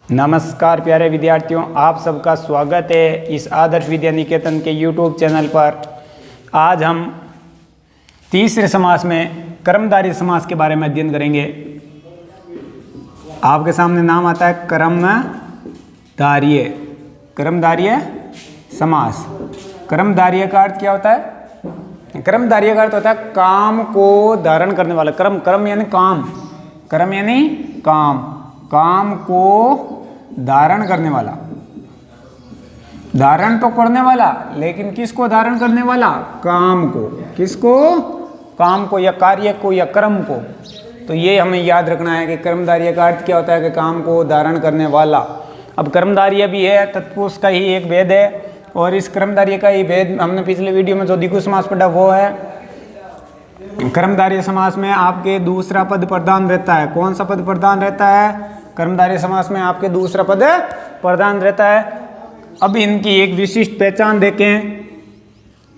नमस्कार प्यारे विद्यार्थियों, आप सबका स्वागत है इस आदर्श विद्या निकेतन के YouTube चैनल पर। आज हम तीसरे समास में कर्मधारय समास के बारे में अध्ययन करेंगे। आपके सामने नाम आता है कर्मधारय। कर्मधारय समास। कर्मधारय का अर्थ क्या होता है? कर्मधारय का अर्थ होता है काम को धारण करने वाला। कर्म यानी काम। कर्म यानी काम। काम को धारण करने वाला। धारण तो करने वाला, लेकिन किसको धारण करने वाला? काम को। किसको? काम को या कार्य को या कर्म को। तो ये हमें याद रखना है कि कर्मधारय का अर्थ क्या होता है कि काम को धारण करने वाला। अब कर्मधारय भी है, तत्पुरुष का ही एक भेद है, और इस कर्मधारय का ही भेद हमने पिछले वीडियो में जो द्विगु समास पढ़ा वो है। कर्मधारय समास में आपके दूसरा पद प्रधान रहता है। कौन सा पद प्रधान रहता है? कर्मधारय समास में आपके दूसरा पद प्रधान रहता है। अब इनकी एक विशिष्ट पहचान देखें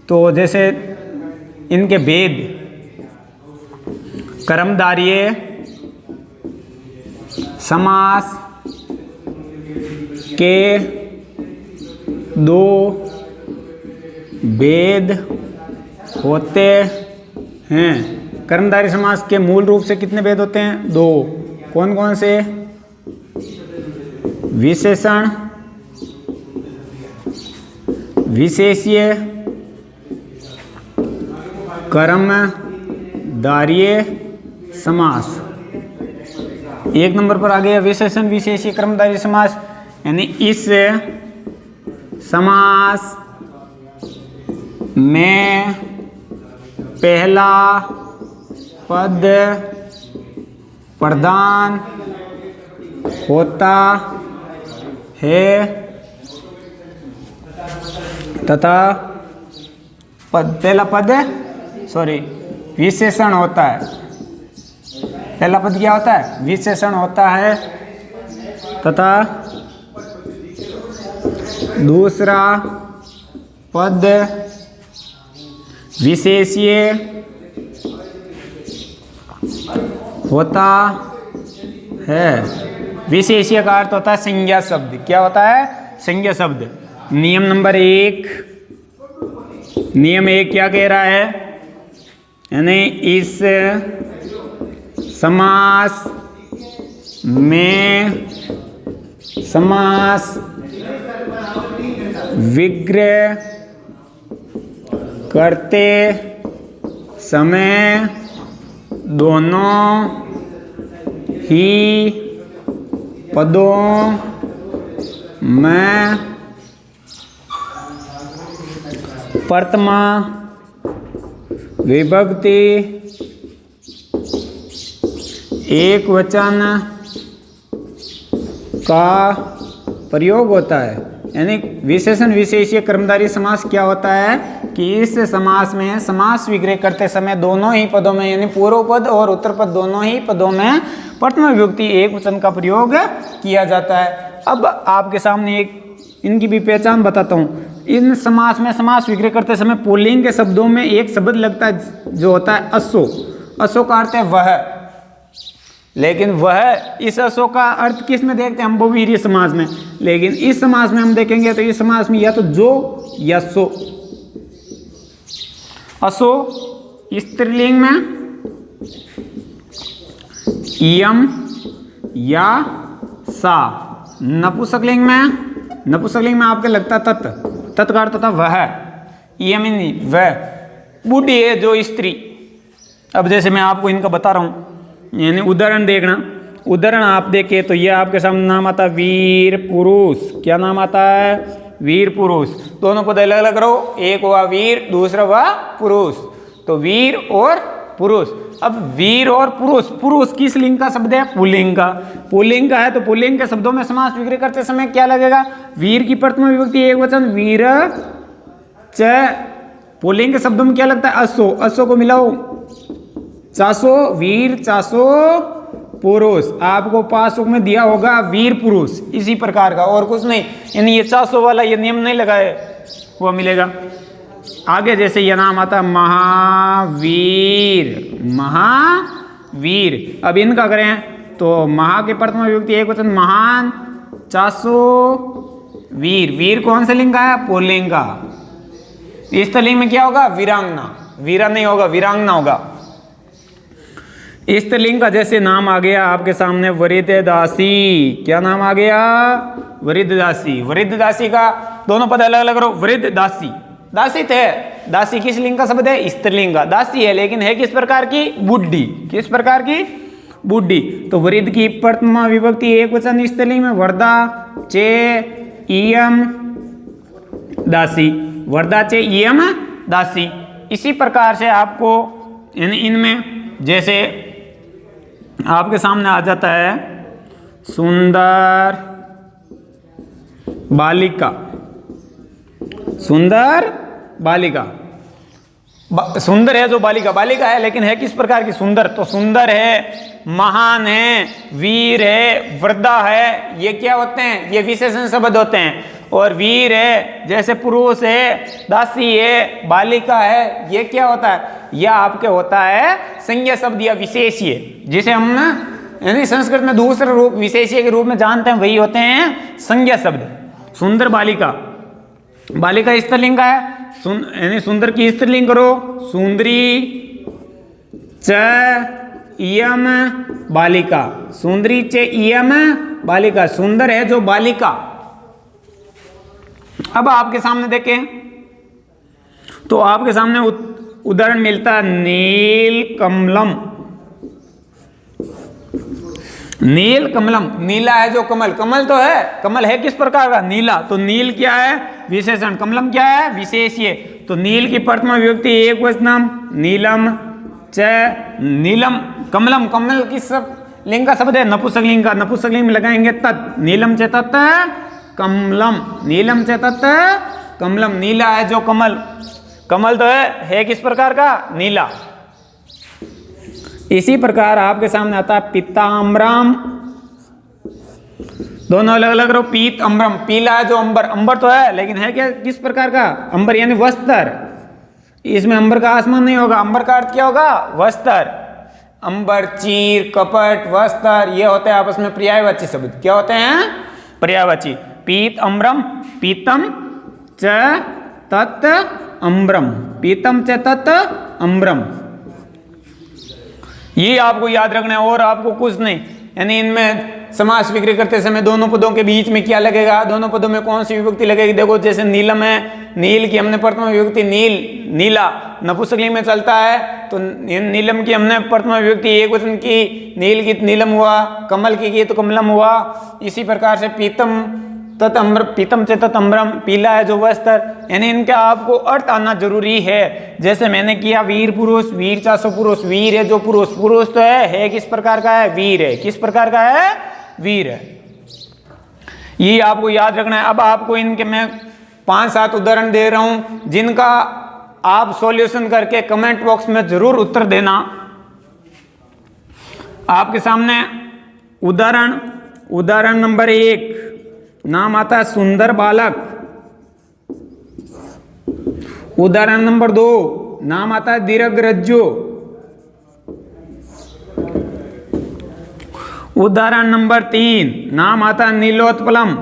तो जैसे इनके भेद। कर्मधारय समास के दो भेद होते हैं। कर्मधारय समास के मूल रूप से कितने भेद होते हैं? दो। कौन कौन से? विशेषण विशेष्य कर्मधारय समास। एक नंबर पर आ गया विशेषण विशेष्य कर्मधारय समास, यानी इस समास में पहला पद प्रधान होता है तथा पहला पद विशेषण होता है। पहला पद क्या होता है? विशेषण होता है तथा दूसरा पद विशेष्य होता है। विशेष्य का अर्थ होता है संज्ञा शब्द। क्या होता है? संज्ञा शब्द। नियम नंबर एक। नियम एक क्या कह रहा है? यानी इस समास में समास विग्रह करते समय दोनों ही पदों में प्रथमा विभक्ति एक वचन का प्रयोग होता है। यानी विशेषण विशेष्य कर्मधारय समास क्या होता है कि इस समास में समास विग्रह करते समय दोनों ही पदों में, यानी पूर्व पद और उत्तर पद दोनों ही पदों में प्रथम विभक्ति एक वचन का प्रयोग किया जाता है। अब आपके सामने एक इनकी भी पहचान बताता हूँ। इन समास में समास विग्रह करते समय पुल्लिंग के शब्दों में एक शब्द लगता है जो होता है असो। असो का अर्थ है वह, लेकिन वह, इस असो का अर्थ किस में देखते हैं हम? बहुवीर्य समास में। लेकिन इस समास में हम देखेंगे तो इस समास में या तो जो या सो। असो स्त्रीलिंग में इयम या सा। नपुंसकलिंग में आपके लगता है तत्। तत् का अर्थ होता वह। इयम नहीं, वह बूढ़ी है जो स्त्री। अब जैसे मैं आपको इनका बता रहा हूँ, यानी उदाहरण देखना। उदाहरण आप देखें तो ये आपके सामने नाम आता है वीर पुरुष। क्या नाम आता है? वीर पुरुष। दोनों पद अलग अलग रहो। एक हुआ वीर, दूसरा हुआ पुरुष। तो वीर और पुरुष। अब वीर और पुरुष, पुरुष किस लिंग का शब्द है? पुल्लिंग का। पुल्लिंग का है तो पुल्लिंग के शब्दों में समास विग्रह करते समय क्या लगेगा? वीर की प्रथम विभक्ति एक वचन वीर च। पुल्लिंग के शब्दों में क्या लगता है? असो। असो को मिलाओ, चासो वीर, चासो पुरुष। आपको पासों में दिया होगा वीर पुरुष, इसी प्रकार का, और कुछ नहीं। यानी ये चासो वाला ये नियम नहीं लगाए वो मिलेगा। आगे जैसे ये नाम आता है महावीर। महावीर। अब इनका करें तो महा के प्रथमा विभक्ति एक वचन महान, चासो वीर, वीर कौन से लिंग का है? पुल्लिंग का। स्त्रीलिंग में क्या होगा? वीरांगना, वीरा नहीं होगा, वीरांगना होगा। स्त्रीलिंग का जैसे नाम आ गया आपके सामने वृद्धदासी, क्या नाम आ गया? वृद्धदासी। वृद्धदासी का दोनों पद अलग अलग करो। वृद्धदासी, दासी थे, दासी किस लिंग का शब्द है? स्त्रीलिंग का। दासी है लेकिन है किस प्रकार की? बुढ़ी। किस प्रकार की? बुढ़ी। तो वृद्ध की प्रथमा विभक्ति एक वचन स्त्रीलिंग में वर्धा चे इयम दासी, वर्धा चे इयम दासी। इसी प्रकार से आपको इनमें जैसे आपके सामने आ जाता है सुंदर बालिका, सुंदर बालिका। सुंदर है जो बालिका, बालिका है लेकिन है किस प्रकार की? सुंदर। तो सुंदर है, महान है, वीर है, वृद्धा है, ये क्या होते हैं? ये विशेषण शब्द होते हैं। और वीर है जैसे पुरुष है, दासी है, बालिका है, ये क्या होता है? यह आपके होता है संज्ञा शब्द या विशेष्य, जिसे हम यानी संस्कृत में दूसरे रूप विशेष्य के रूप में जानते हैं, वही होते हैं संज्ञा शब्द। सुंदर बालिका, बालिका स्त्रीलिंग का है, यानी सुंदर की स्त्रीलिंग करो, सुंदरी च इयम बालिका, सुंदरी च इयम बालिका। सुंदर है जो बालिका। अब आपके सामने देखें तो आपके सामने उदाहरण मिलता है नील कमलम। नील कमलम, नीला है जो कमल, कमल तो है, कमल है किस प्रकार का? नीला। तो नील क्या है? विशेषण। कमलम क्या है? विशेष्य। तो नील की प्रथमा विभक्ति एक वचनम नीलम च नीलम। कमलम, कमल किस लिंग का शब्द है? नपुंसकलिंग का। नपुंसकलिंग में लगाएंगे तत्, नीलम च तत् कमलम, नीलम च तत् कमलम। नीला है जो कमल, कमल तो है किस प्रकार का? नीला। इसी प्रकार आपके सामने आता है पीताम्बरम, दोनों अलग अलग रहो। पीत अम्बरम, पीला है जो अंबर, अंबर तो है लेकिन है क्या किस प्रकार का? अंबर यानी वस्त्र। इसमें अंबर का आसमान नहीं होगा, अंबर का अर्थ क्या होगा? वस्त्र। अंबर, चीर, कपट, वस्त्र, ये होते हैं आपस में पर्यायवाची शब्द। क्या होते हैं? पर्यायवाची। पीत अम्बरम, पीतम च तत् अम्बरम, पीतम च तत् अम्बरम। ये आपको याद रखना है और आपको कुछ नहीं। यानी इनमें समास विग्रह करते समय दोनों पदों के बीच में क्या लगेगा? दोनों पदों में कौन सी विभक्ति लगेगी? देखो जैसे नीलम है, नील की हमने प्रथमा विभक्ति नील, नीला नपुंसकलिंग में चलता है, तो नीलम की हमने प्रथमा विभक्ति एक वचन की, नील की नीलम हुआ, कमल की तो कमलम हुआ। इसी प्रकार से पीतम तत् अम्बर, पीतम से तत् अम्बरम, पीला है जो वस्त्र। यानी इनका आपको अर्थ आना जरूरी है। जैसे मैंने किया वीर पुरुष, वीर चासो पुरुष, वीर है जो पुरुष, पुरुष तो है किस प्रकार का है? वीर है। किस प्रकार का है? वीर है। ये आपको याद रखना है। अब आपको इनके मैं 5-7 उदाहरण दे रहा हूं जिनका आप सॉल्यूशन करके कमेंट बॉक्स में जरूर उत्तर देना। आपके सामने उदाहरण नंबर 1 नाम आता है सुंदर बालक। उदाहरण नंबर 2 नाम आता है दीर्घरज्जु। उदाहरण नंबर 3 नाम आता है नीलोत्पलम।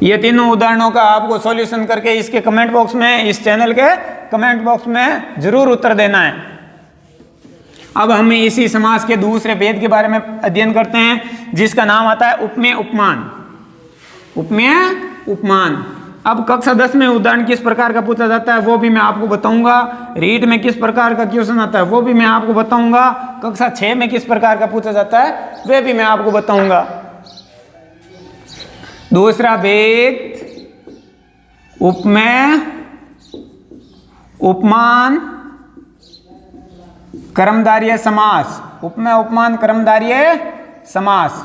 ये तीनों उदाहरणों का आपको सॉल्यूशन करके इसके कमेंट बॉक्स में, इस चैनल के कमेंट बॉक्स में जरूर उत्तर देना है। अब हम इसी समास के दूसरे भेद के बारे में अध्ययन करते हैं जिसका नाम आता है उपमेय उपमान। उपमेय उपमान। अब कक्षा 10 में उदाहरण किस प्रकार का पूछा जाता है वो भी मैं आपको बताऊंगा। रीट में किस प्रकार का क्वेश्चन आता है वो भी मैं आपको बताऊंगा। कक्षा 6 में किस प्रकार का पूछा जाता है वह भी मैं आपको बताऊंगा। दूसरा भेद उपमेय उपमान कर्मधारय समास। उपमेय उपमान कर्मधारय समास।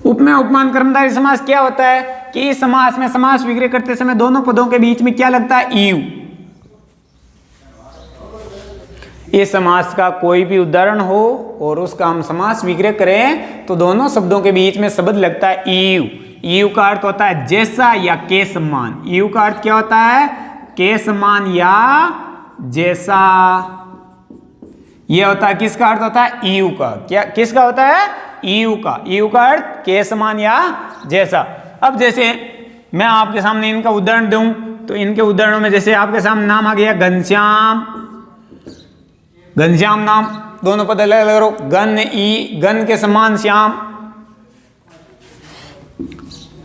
उपमेय उपमान कर्मधारय समास क्या होता है कि इस समास में समास विग्रह करते समय दोनों पदों के बीच में क्या लगता है? ईव। इस समास का कोई भी उदाहरण हो और उसका हम समास विग्रह करें तो दोनों शब्दों के बीच में शब्द लगता है ईव। ईव का अर्थ होता है जैसा या के समान। ईव का अर्थ क्या होता है? के समान या जैसा। यह होता है किसका अर्थ होता है? ईव का। क्या किसका होता है? ईयू का, ईयू का अर्थ के समान या जैसा। अब जैसे मैं आपके सामने इनका उदाहरण दूं तो इनके उदाहरणों में जैसे आपके सामने नाम आ गया घनश्याम, घनश्याम नाम, दोनों पद अलग अलग करो। गन ई, गन के समान श्याम,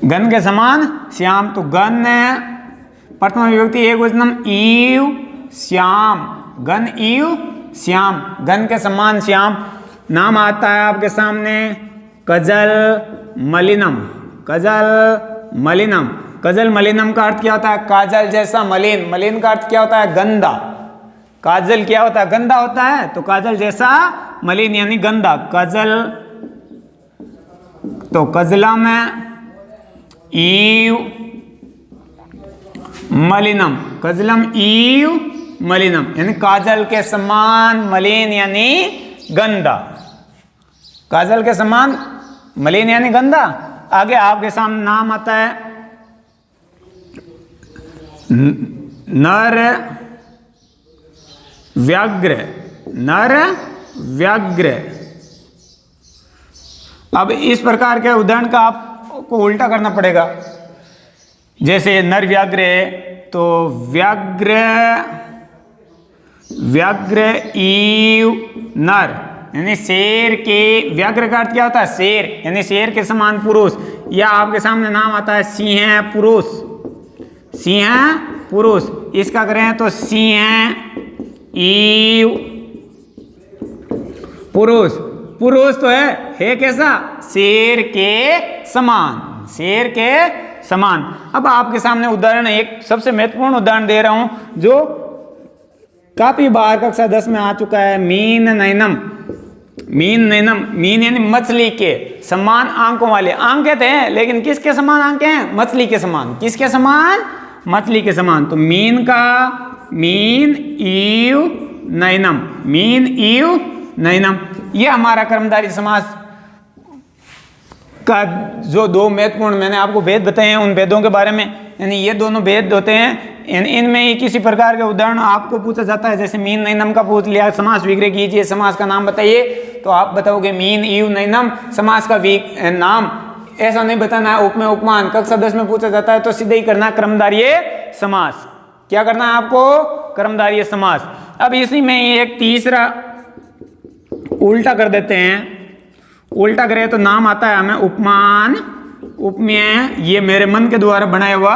गन के समान श्याम, तो गन प्रथम विभक्ति एक वचनम ईव श्याम, गन ईव श्याम, गन के समान श्याम। नाम आता है आपके सामने कजल मलिनम, कजल मलिनम, कजल मलिनम का अर्थ क्या होता है? काजल जैसा मलिन, मलिन का अर्थ क्या होता है? गंदा। काजल क्या होता है? गंदा होता है, तो काजल जैसा मलिन यानी गंदा, कजल। तो कजला में ईव मलिनम, कजलम ईव मलिनम यानी काजल के समान मलिन यानी गंदा, काजल के समान मलिन यानी गंदा। आगे आपके सामने नाम आता है नर व्याघ्र, नर व्याघ्र। अब इस प्रकार के उदाहरण का आपको उल्टा करना पड़ेगा। जैसे नर व्याघ्र है तो व्याघ्र, व्याघ्र ईव नर यानी शेर के, व्याघ्र का अर्थ क्या होता है? शेर यानी शेर के समान पुरुष। या आपके सामने नाम आता है सिंह पुरुष, सिंह पुरुष, इसका करें तो सिंह ईव पुरुष। पुरुष तो है कैसा? शेर के समान, शेर के समान। अब आपके सामने उदाहरण एक सबसे महत्वपूर्ण उदाहरण दे रहा हूं जो काफी बार कक्षा 10 में आ चुका है। मीन नयनम, मीन नयनम, मीन यानी मछली के समान आंखों वाले। आंख कहते हैं लेकिन किसके समान आंखें हैं? मछली के समान। किसके समान? मछली के समान। तो मीन का मीन ईव नयनम, मीन ईव नयनम। यह हमारा कर्मधारय समास का जो दो महत्वपूर्ण मैंने आपको भेद बताए हैं उन भेदों के बारे में, यानी ये दोनों भेद होते हैं। इनमें ही किसी प्रकार के उदाहरण आपको पूछा जाता है, जैसे मीन नयनम का पूछ लिया, समास विग्रह कीजिए, समास का नाम बताइए, तो आप बताओगे मीन ईव नयनम। समास का नाम ऐसा नहीं बताना है उपमेय उपमान, कक्षा 10 में पूछा जाता है तो सीधे ही करना कर्मधारय समास। क्या करना है आपको? कर्मधारय समास। अब इसी में एक तीसरा उल्टा कर देते हैं। उल्टा करें तो नाम आता है हमें उपमान उपमेय। ये मेरे मन के द्वारा बनाया हुआ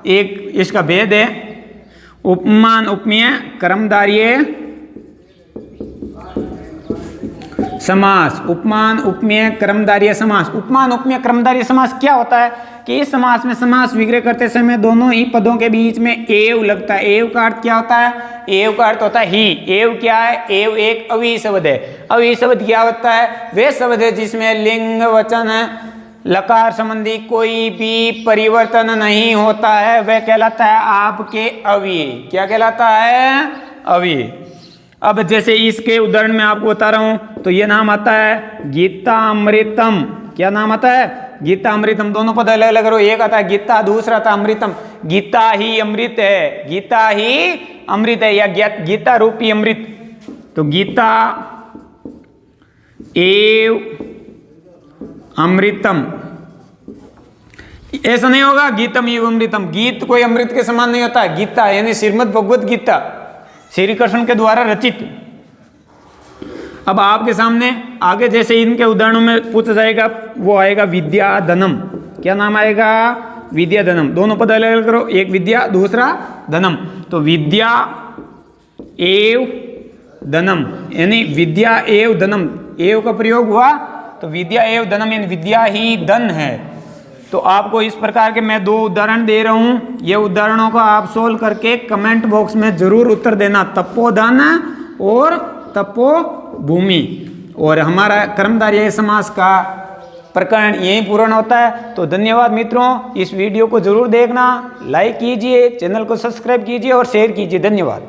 एक इसका भेद है। उपमान उपमेय कर्मधारय समास, उपमान उपमेय कर्मधारय समास। उपमान उपमेय कर्मधारय समास क्या होता है कि इस समास में समास विग्रह करते समय दोनों ही पदों के बीच में एव लगता है। एव का अर्थ क्या होता है? एव का अर्थ होता है ही। एव क्या है? एव एक अव्ययी शब्द है। अव्ययी शब्द क्या होता है? वे शब्द है जिसमें लिंग वचन लकार संबंधी कोई भी परिवर्तन नहीं होता है, वह कहलाता है आपके अव्ययी। क्या कहलाता है? अव्ययी। अब जैसे इसके उदाहरण में आपको बता रहा हूं तो ये नाम आता है गीता अमृतम। क्या नाम आता है? गीता अमृतम। दोनों पद अलग अलग करो, एक आता है गीता, दूसरा आता अमृतम। गीता ही अमृत है, गीता ही अमृत है, या गीता रूपी अमृत। तो गीता एव अमृतम, ऐसा नहीं होगा गीतम एव अमृतम। गीत कोई अमृत के समान नहीं होता। गीता यानी श्रीमद् भगवत गीता, श्री कृष्ण के द्वारा रचित। अब आपके सामने आगे जैसे इनके उदाहरणों में पूछा जाएगा वो आएगा विद्याधनम। क्या नाम आएगा? विद्याधनम। दोनों पद अलग अलग करो, एक विद्या दूसरा धनम। तो विद्या एव धनम यानी विद्या एव धनम, एव का प्रयोग हुआ तो विद्या एव धनम यानी विद्या ही धन है। तो आपको इस प्रकार के मैं दो उदाहरण दे रहा हूं, ये उदाहरणों को आप सोल्व करके कमेंट बॉक्स में जरूर उत्तर देना, तपोधन और तपोभूमि। और हमारा कर्मधारय समास का प्रकरण यही पूर्ण होता है। तो धन्यवाद मित्रों, इस वीडियो को जरूर देखना, लाइक कीजिए, चैनल को सब्सक्राइब कीजिए और शेयर कीजिए। धन्यवाद।